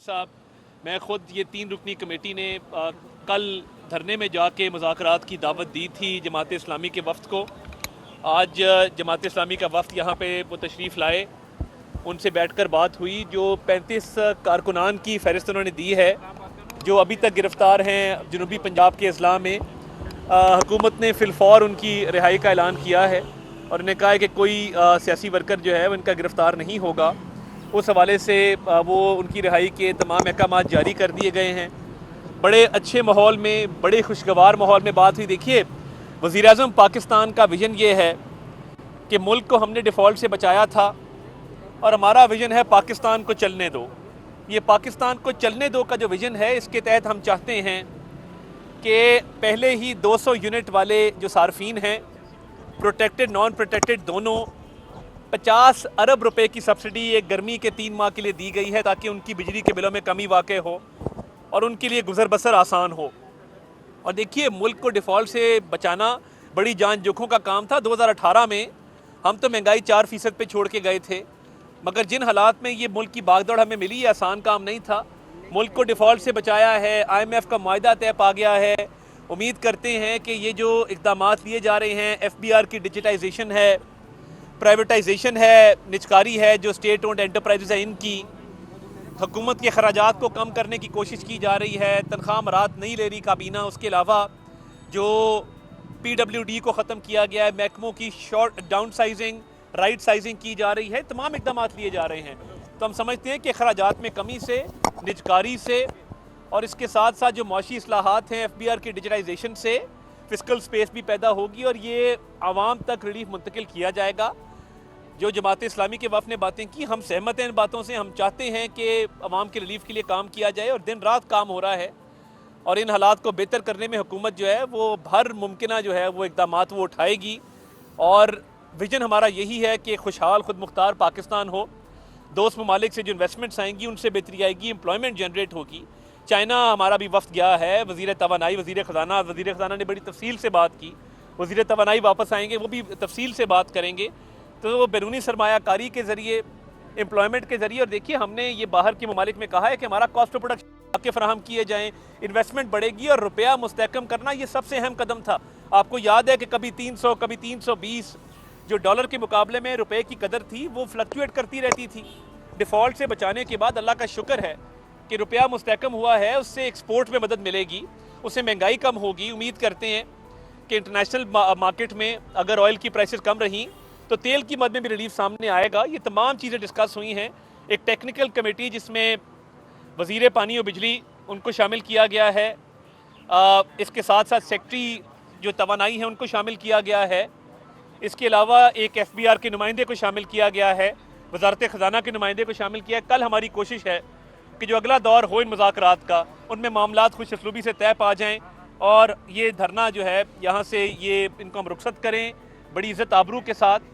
साहब, मैं ख़ुद ये 3 रुकनी कमेटी ने कल धरने में जाके मुज़ाकरात की दावत दी थी जमात इस्लामी के वफ़द को। आज जमात इस्लामी का वफ़द यहाँ पे वो तशरीफ़ लाए, उनसे बैठकर बात हुई। जो 35 कारकुनान की फ़हरिस्त उन्होंने दी है जो अभी तक गिरफ़्तार हैं जनूबी पंजाब के अज़ला में, हुकूमत ने फ़िलफ़ौर उनकी रिहाई का ऐलान किया है और उन्हें कहा है कि कोई सियासी वर्कर जो है उनका गिरफ़्तार नहीं होगा। उस हवाले से वो उनकी रिहाई के तमाम अहकामात जारी कर दिए गए हैं। बड़े अच्छे माहौल में, बड़े खुशगवार माहौल में बात हुई। देखिए, वज़ीर-ए-आज़म पाकिस्तान का विज़न ये है कि मुल्क को हमने डिफ़ॉल्ट से बचाया था और हमारा विज़न है पाकिस्तान को चलने दो। ये पाकिस्तान को चलने दो का जो विज़न है, इसके तहत हम चाहते हैं कि पहले ही 200 यूनिट वाले जो सार्फिन हैं, प्रोटेक्टेड नॉन प्रोटेक्टेड दोनों, 50 अरब रुपए की सब्सिडी एक गर्मी के 3 माह के लिए दी गई है ताकि उनकी बिजली के बिलों में कमी वाक़ई हो और उनके लिए गुजर बसर आसान हो। और देखिए, मुल्क को डिफ़ॉल्ट से बचाना बड़ी जान जोखों का काम था। 2018 में हम तो महंगाई 4% पे छोड़ के गए थे, मगर जिन हालात में ये मुल्क की भागदौड़ हमें मिली, ये आसान काम नहीं था। मुल्क को डिफ़ॉल्ट से बचाया है, IMF का मुआहदा तय पा गया है। उम्मीद करते हैं कि ये जो इक़दामात लिए जा रहे हैं, FBR की डिजिटाइजेशन है, प्राइवेटाइजेशन है, निजकारी है, जो स्टेट ओन्ड एंटरप्राइजेस है, इनकी हुकूमत के खराजात को कम करने की कोशिश की जा रही है। तनख्वाह मरात नहीं ले रही काबीना। उसके अलावा जो PWD को ख़त्म किया गया है, महकमों की short down sizing, right sizing की जा रही है, तमाम इक़दाम लिए जा रहे हैं। तो हम समझते हैं कि खराजात में कमी से, निजकारी से और इसके साथ साथ जो मुआशी इस्लाहात हैं, FBR की डिजिटाइजेशन से फिस्कल स्पेस भी पैदा होगी और ये आवाम तक रिलीफ मुंतकिल किया जाएगा। जो जमात इस्लामी के वफ़द ने बातें की, हम सहमत हैं इन बातों से। हम चाहते हैं कि अवाम के रिलीफ के लिए काम किया जाए और दिन रात काम हो रहा है और इन हालात को बेहतर करने में हुकूमत जो है वो हर मुमकिन जो है वो इक़दामात वो उठाएगी। और विजन हमारा यही है कि खुशहाल खुद मुख्तार पाकिस्तान हो। दोस्त ममालिक से जो इन्वेस्टमेंट्स आएंगी उनसे बेहतरी आएगी, एम्प्लॉयमेंट जनरेट होगी। चाइना हमारा भी वफ़द गया है, वज़ीर तवानाई, वज़ीर ख़ज़ाना ने बड़ी तफसील से बात की। वज़ीर तवानाई वापस आएंगे, वो भी तफसील से बात करेंगे। तो वो बैरूनी सरमायाकारी के ज़रिए, एम्प्लॉयमेंट के ज़रिए, और देखिए हमने ये बाहर के ममालिक में कहा है कि हमारा कॉस्ट ऑफ प्रोडक्शन के फ़राहम किए जाएँ, इन्वेस्टमेंट बढ़ेगी और रुपया मुस्तहकम करना ये सबसे अहम कदम था। आपको याद है कि कभी 300, कभी 320 जो डॉलर के मुकाबले में रुपए की कदर थी वो फ्लक्चुएट करती रहती थी। डिफ़ॉल्ट से बचाने के बाद अल्लाह का शुक्र है कि रुपया मुस्तहकम हुआ है, उससे एक्सपोर्ट में मदद मिलेगी, उससे महंगाई कम होगी। उम्मीद करते हैं कि इंटरनेशनल मार्केट में अगर ऑयल की प्राइसेस कम रहीं तो तेल की मद में भी रिलीफ सामने आएगा। ये तमाम चीज़ें डिस्कस हुई हैं। एक टेक्निकल कमेटी जिसमें वज़ीर पानी और बिजली उनको शामिल किया गया है, इसके साथ साथ सेक्रेटरी जो तवानाई है उनको शामिल किया गया है। इसके अलावा एक FBR के नुमाइंदे को शामिल किया गया है, वज़ारत ख़ज़ाना के नुमाइंदे को शामिल किया है। कल हमारी कोशिश है कि जो अगला दौर हो इन मुज़ाकरात का, उनमें मामलात खुश असलूबी से तय पा जाएँ और ये धरना जो है यहाँ से ये इनको हम रुखसत करें बड़ी इज़्ज़त आबरू के साथ।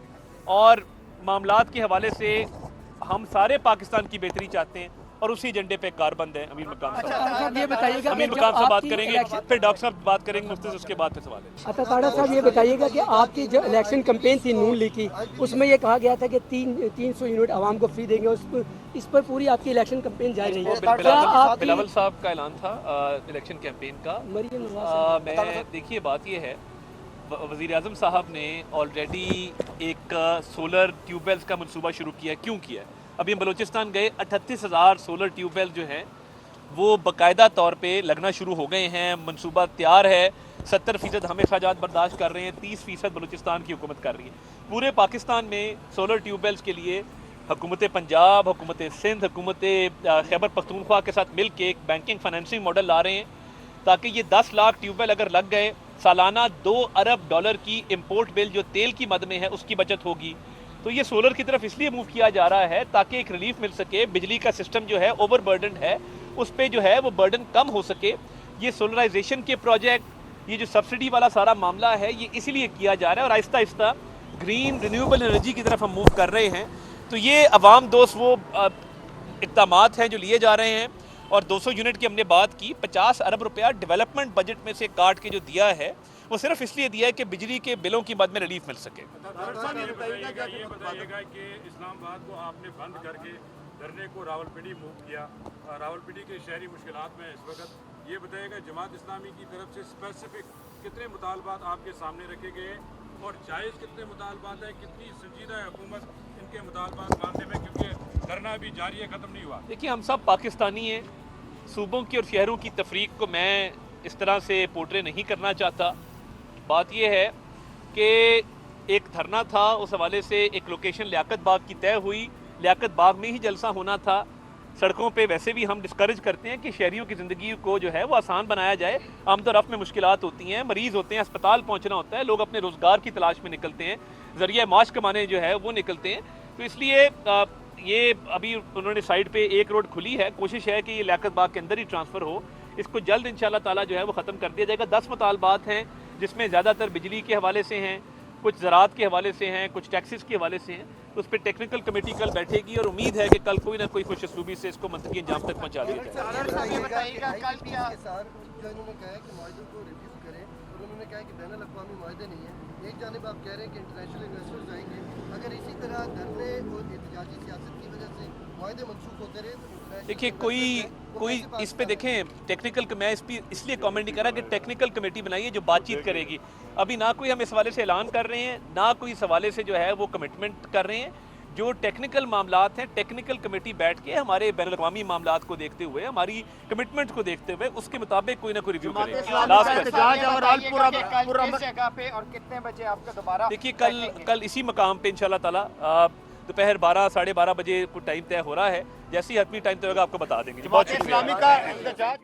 और मामलात के हवाले से हम सारे पाकिस्तान की बेहतरी चाहते हैं और उसी एजेंडे पे कारबंद है। अमीर मकाम साहब, ये बताइएगा, अमीर मकाम साहब बात करेंगे, फिर डॉक्टर साहब बात करेंगे, मुफ्ती उसके बाद फिर सवाल है। अच्छा ताड़ा साहब, ये बताइएगा कि आपकी जो इलेक्शन कैंपेन थी नून लीग की, उसमें ये कहा गया था कि 300 यूनिट आवाम को फ्री देंगे, इस पर पूरी आपकी इलेक्शन कैंपेन जारी रही है। बिलावल साहब का ऐलान था इलेक्शन कैंपेन का। मैं देखिए, बात ये है, वज़ीर-ए-आज़म साहब ने ऑलरेडी एक सोलर ट्यूबवेल्स का मनसूबा शुरू किया। क्यों किया? अभी हम बलूचिस्तान गए, 38,000 सोलर ट्यूबवेल जो हैं वो बाकायदा तौर पे लगना शुरू हो गए हैं। मनसूबा तैयार है। 70% हम अखराजात बर्दाश्त कर रहे हैं, 30% बलूचिस्तान की हुकूमत कर रही है। पूरे पाकिस्तान में सोलर ट्यूबवेल्स के लिए हुकूमत पंजाब, हुकूमत सिंध, हुकूमत खैबर पख्तूनख्वा के साथ मिल के एक बैंकिंग फाइनेंसिंग मॉडल ला रहे हैं ताकि ये 10 लाख ट्यूबवेल अगर लग गए, सालाना $2 अरब की इम्पोर्ट बिल जो तेल की मद में है उसकी बचत होगी। तो ये सोलर की तरफ इसलिए मूव किया जा रहा है ताकि एक रिलीफ मिल सके। बिजली का सिस्टम जो है ओवर बर्डन है, उस पर जो है वो बर्डन कम हो सके। ये सोलराइजेशन के प्रोजेक्ट, ये जो सब्सिडी वाला सारा मामला है, ये इसीलिए किया जा रहा है और Aahista Aahista green renewable energy की तरफ हम मूव कर रहे हैं। तो ये अवाम दोस्त वो इक़दामात हैं जो लिए जा रहे हैं। और 200 यूनिट की हमने बात की, 50 अरब रुपया डेवलपमेंट बजट में से काट के जो दिया है वो सिर्फ इसलिए दिया है कि बिजली के बिलों की मद में रिलीफ मिल सके। ये बताइएगा कि इस्लामाबाद को आपने बंद करके धरने को रावलपिंडी मूव किया। रावलपिंडी के शहरी मुश्किलात में इस वक्त, ये बताइएगा जमात इस्लामी की तरफ से स्पेसिफिक कितने मुतालबात आपके सामने रखे गए हैं और जायज़ कितने मुतालबात हैं, कितनी संजीदा है हुकूमत इनके मुतालबात मानने में, क्योंकि धरना भी जारी है, ख़त्म नहीं हुआ। देखिए, हम सब पाकिस्तानी हैं। सूबों की और शहरों की तफरीक को मैं इस तरह से पोर्ट्रे नहीं करना चाहता। बात यह है कि एक धरना था, उस हवाले से एक लोकेशन लियाकत बाग की तय हुई, लियाकत बाग में ही जलसा होना था। सड़कों पे वैसे भी हम डिस्करेज करते हैं कि शहरियों की ज़िंदगी को जो है वो आसान बनाया जाए। आमतौर रफ्त में मुश्किलात होती हैं, मरीज़ होते हैं, अस्पताल पहुंचना होता है, लोग अपने रोज़गार की तलाश में निकलते हैं, ज़रिया माश कमाने जो है वो निकलते हैं। तो इसलिए ये अभी उन्होंने साइड पे एक रोड खुली है, कोशिश है कि ये लियाकत बाग के अंदर ही ट्रांसफ़र हो। इसको जल्द इंशाल्लाह ताला जो है वो ख़त्म कर दिया जाएगा। 10 मुतालबात हैं जिसमें ज़्यादातर बिजली के हवाले से हैं, कुछ ज़राअत के हवाले से हैं, कुछ टैक्सेस के हवाले से हैं। तो उस पर टेक्निकल कमेटी कल बैठेगी और उम्मीद है कि कल कोई ना कोई खुश असलूबी से इसको मंतकी अंजाम तक पहुँचा दिया जाए। उन्होंने कहा कि बैनुल अक़वामी मुआहदे नहीं है। एक जानिब आप कह रहे हैं कि इंटरनेशनल इन्वेस्टर्स आएंगे, अगर इसी तरह धरने और एहतजाजी सियासत की वजह से मुआहदे मनसूख होते रहे तो देखिए, कोई इस पे देखें टेक्निकल, मैं इस पर इसलिए कमेंट नहीं कर रहा कि टेक्निकल कमेटी बनाई है जो बातचीत करेगी। अभी ना कोई हम इस हवाले से ऐलान कर रहे हैं, ना कोई इस हवाले से जो है वो कमिटमेंट कर रहे हैं। जो टेक्निकल मामलात हैं, टेक्निकल कमेटी बैठ के हमारे बैनुल अक़वामी मामलात को देखते हुए, हमारी कमिटमेंट को देखते हुए उसके मुताबिक कोई ना कोई रिव्यू करें। कितने बजे आपका दोबारा? देखिए, कल इसी मकाम पे इंशाल्लाह ताला दोपहर 12 साढ़े 12 बजे को टाइम तय हो रहा है। जैसे ही हतमी टाइम तय होगा आपको बता देंगे। जमात इस्लामी का एहतजाज